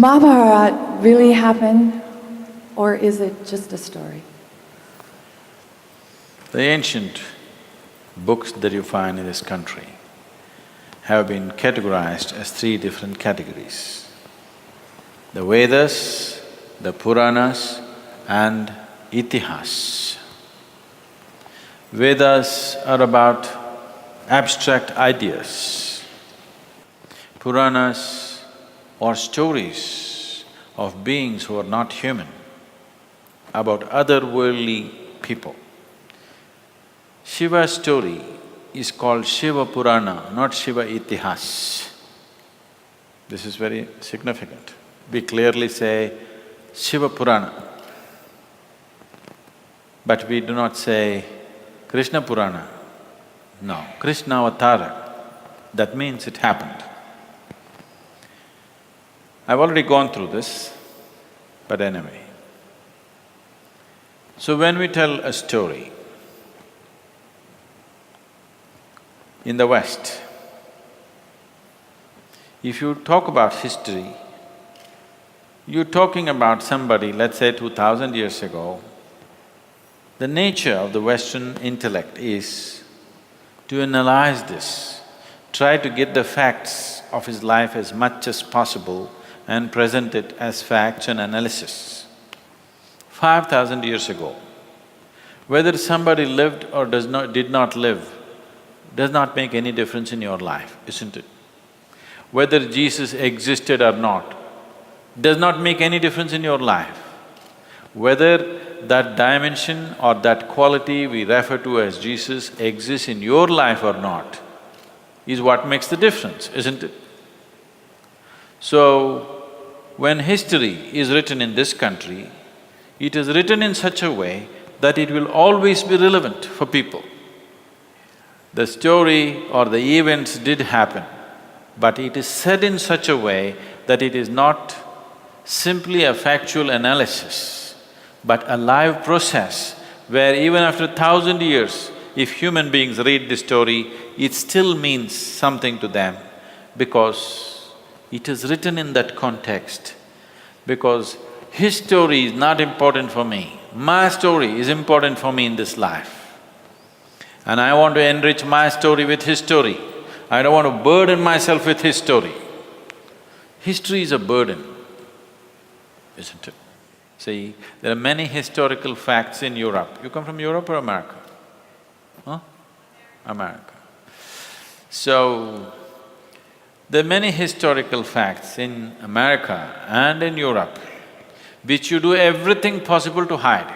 Mahabharat really happened, or is it just a story? The ancient books that you find in this country have been categorized as three different categories: the Vedas, the Puranas and Itihas. Vedas are about abstract ideas. Puranas are stories of beings who are not human, about otherworldly people. Shiva's story is called Shiva Purana, not Shiva Itihas. This is very significant. We clearly say Shiva Purana, but we do not say Krishna Purana. No, Krishna Avatara, that means it happened. I've already gone through this, but anyway. So when we tell a story, in the West, if you talk about history, you're talking about somebody, let's say 2000 years ago. The nature of the Western intellect is to analyze this, try to get the facts of his life as much as possible and present it as facts and analysis. 5,000 years ago, whether somebody lived or did not live does not make any difference in your life, isn't it? Whether Jesus existed or not does not make any difference in your life. Whether that dimension or that quality we refer to as Jesus exists in your life or not is what makes the difference, isn't it? So, when history is written in this country, it is written in such a way that it will always be relevant for people. The story or the events did happen, but it is said in such a way that it is not simply a factual analysis, but a live process where even after 1,000 years, if human beings read this story, it still means something to them because it is written in that context. Because his story is not important for me, my story is important for me in this life. And I want to enrich my story with his story. I don't want to burden myself with his story. History is a burden, isn't it? See, there are many historical facts in Europe. You come from Europe or America? Huh? America. So, there are many historical facts in America and in Europe which you do everything possible to hide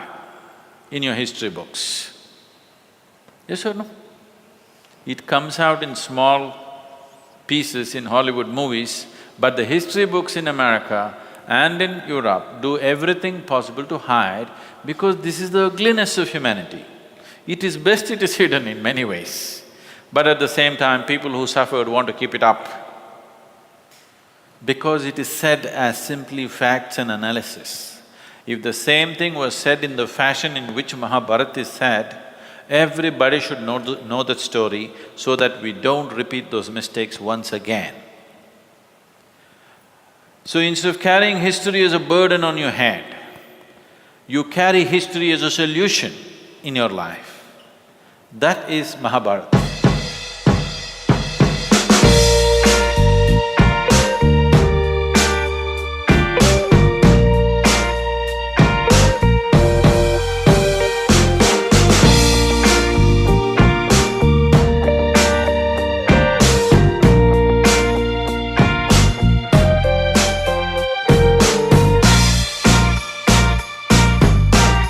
in your history books. Yes or no? It comes out in small pieces in Hollywood movies, but the history books in America and in Europe do everything possible to hide because this is the ugliness of humanity. It is best it is hidden in many ways, but at the same time people who suffered want to keep it up because it is said as simply facts and analysis. If the same thing was said in the fashion in which Mahabharat is said, everybody should know that story so that we don't repeat those mistakes once again. So instead of carrying history as a burden on your head, you carry history as a solution in your life. That is Mahabharata.